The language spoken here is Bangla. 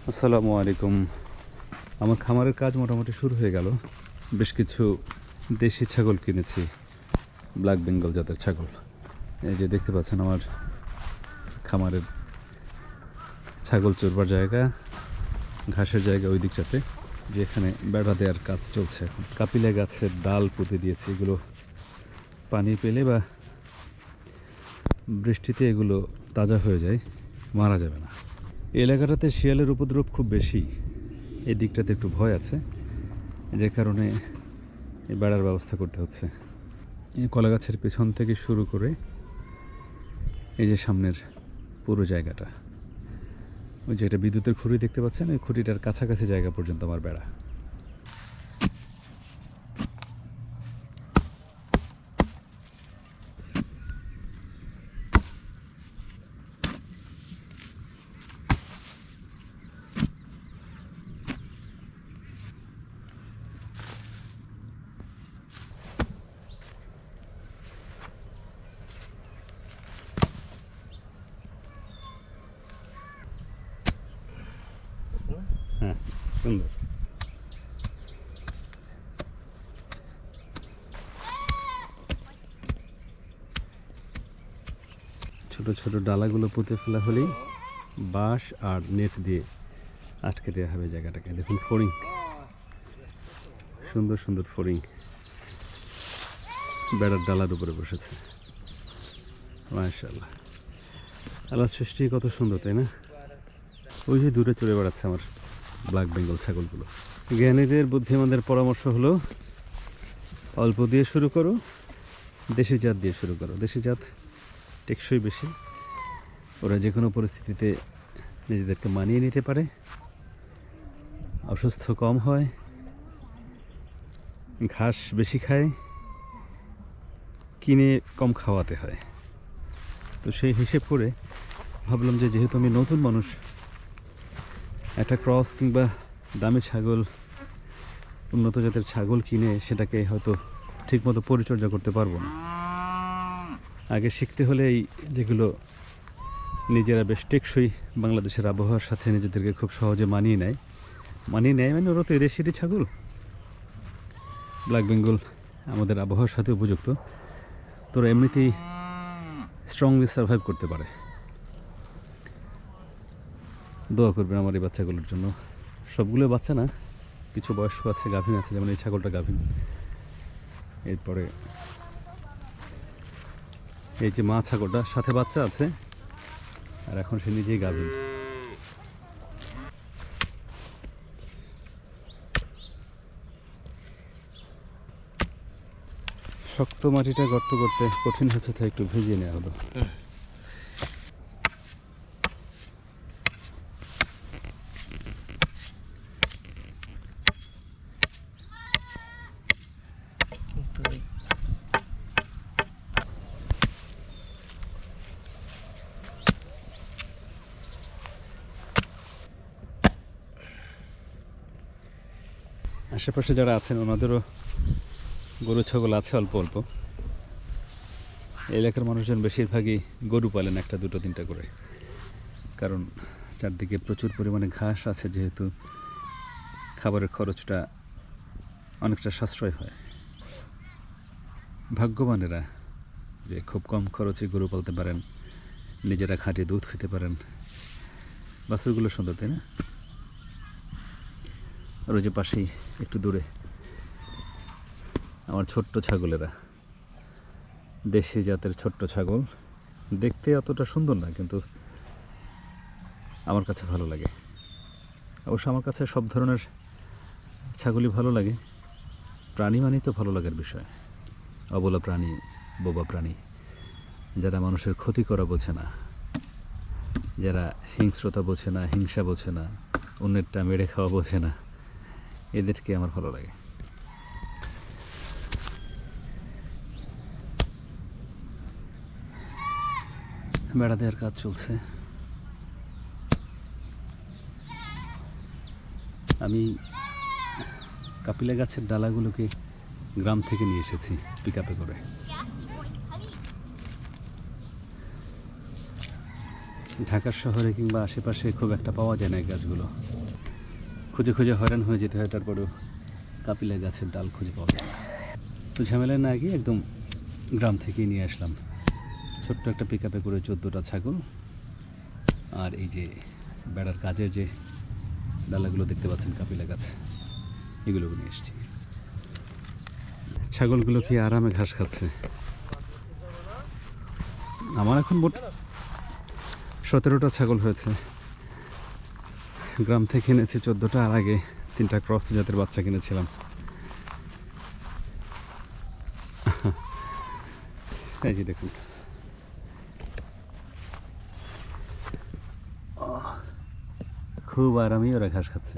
আসসালামু আলাইকুম। আমার খামারের কাজ মোটামুটি শুরু হয়ে গেল। বেশ কিছু দেশি ছাগল কিনেছি, ব্ল্যাক বেঙ্গল জাতের ছাগল। এই যে দেখতে পাচ্ছেন আমার খামারের ছাগল চড়বার জায়গা, ঘাসের জায়গা ওই দিকটাতে, যেখানে বেড়া দেওয়ার কাজ চলছে এখন। কাপিলা গাছের ডাল পুঁতে দিয়েছি, এগুলো পানি পেলে বা বৃষ্টিতে এগুলো তাজা হয়ে যায়, মারা যাবে না। এই এলাকাটাতে শিয়ালের উপদ্রব খুব বেশি, এই দিকটাতে একটু ভয় আছে, যে কারণে এই বেড়ার ব্যবস্থা করতে হচ্ছে। এই কলা গাছের পেছন থেকে শুরু করে এই যে সামনের পুরো জায়গাটা, ওই যে এটা বিদ্যুতের খুঁটি দেখতে পাচ্ছেন, ওই খুঁটিটার কাছাকাছি জায়গা পর্যন্ত আমার বেড়া। হ্যাঁ, সুন্দর। ছোট ছোট ডালাগুলো পুঁতে ফেলা হলেই বাঁশ আর নেট দিয়ে আটকে দেওয়া হবে জায়গাটাকে। দেখুন ফড়িং, সুন্দর সুন্দর ফড়িং বেড়ার ডালার উপরে বসেছে। মাশাআল্লাহ, আল্লাহর সৃষ্টি কত সুন্দর, তাই না? ওই যে দূরে চলে বেড়াচ্ছে আমার ব্ল্যাক বেঙ্গল ছাগলগুলো। জ্ঞানীদের বুদ্ধিমানদের পরামর্শ হলো, অল্প দিয়ে শুরু করো, দেশি জাত দিয়ে শুরু করো। দেশি জাত টেকসই বেশি, ওরা যে কোনো পরিস্থিতিতে নিজেদেরকে মানিয়ে নিতে পারে, অসুস্থ কম হয়, ঘাস বেশি খায়, কিনে কম খাওয়াতে হয়। তো সেই হিসেব করে ভাবলাম যে যেহেতু আমি নতুন মানুষ, একটা ক্রস কিংবা দামি ছাগল, উন্নত জাতের ছাগল কিনে সেটাকে হয়তো ঠিকমতো পরিচর্যা করতে পারবো না। আগে শিখতে হলে এই যেগুলো নিজেরা বেশ টেকসই বাংলাদেশের আবহাওয়ার সাথে নিজেদেরকে খুব সহজে মানিয়ে নেয় মানে ওরা তো এদেশেরই ছাগল। ব্ল্যাক বেঙ্গল আমাদের আবহাওয়ার সাথে উপযুক্ত, তোরা এমনিতেই স্ট্রংলি সার্ভাইভ করতে পারে। দোয়া করবেন আমার এই বাচ্চাগুলোর জন্য। সবগুলো বাচ্চা না, কিছু বয়স্ক আছে, গাভীন আছে, যেমন এই ছাগলটা গাভীন। এরপরে এই যে মা ছাগলটা, সাথে বাচ্চা আছে, আর এখন সে নিজেই গাভীন। শক্ত মাটিটা গর্ত করতে কঠিন হচ্ছে, তাই একটু ভিজিয়ে নেওয়া হলো। আশেপাশে যারা আছেন ওনাদেরও গরু ছাগল আছে অল্প অল্প। এলাকার মানুষজন বেশিরভাগই গরু পালেন, একটা দুটো তিনটা করে, কারণ চারদিকে প্রচুর পরিমাণে ঘাস আছে, যেহেতু খাবারের খরচটা অনেকটা সাশ্রয় হয়। ভাগ্যবানেরা যে খুব কম খরচে গরু পালতে পারেন, নিজেরা খাঁটি দুধ খেতে পারেন। বাছুরগুলো সুন্দর, তাই না? আর ওই যে পাশেই একটু দূরে আমার ছোট্ট ছাগলেরা, দেশি জাতের ছোট্ট ছাগল। দেখতে অতটা সুন্দর না, কিন্তু আমার কাছে ভালো লাগে। অবশ্য আমার কাছে সব ধরনের ছাগলই ভালো লাগে। প্রাণী মানেই তো ভালো লাগার বিষয়। অবলা প্রাণী, বোবা প্রাণী, যারা মানুষের ক্ষতি করা বোঝে না, যারা হিংস্রতা বোঝে না, হিংসা বোঝে না, অন্যেরটা মেরে খাওয়া বোঝে না, এদেরকে আমার ভালো লাগে। বেড়া দেওয়ার কাজ চলছে। আমি কাপিলা গাছের ডালাগুলোকে গ্রাম থেকে নিয়ে এসেছি পিকআপে করে। ঢাকার শহরে কিংবা আশেপাশে খুব একটা পাওয়া যায় না এই গাছগুলো। খুঁজে খুঁজে হয়রান হয়ে যেতে হয়, তারপরেও কাপিলা গাছের ডাল খুঁজে পাওয়া যায় না। তো ঝামেলা না গিয়ে একদম গ্রাম থেকেই নিয়ে আসলাম ছোট্ট একটা পিক আপে করে 14টা ছাগল। আর এই যে বেড়ার কাজের যে ডালাগুলো দেখতে পাচ্ছেন কাপিলা গাছ, এগুলো নিয়ে এসেছি। ছাগলগুলো কি আরামে ঘাস খাচ্ছে। আমার এখন মোট 17টা ছাগল হয়েছে। গ্রাম থেকে এনেছি 14টা, আর আগে 3টা ক্রস জাতের বাচ্চা কিনেছিলাম। এই যে দেখুন, খুব আরামেই ওরা ঘাস খাচ্ছে।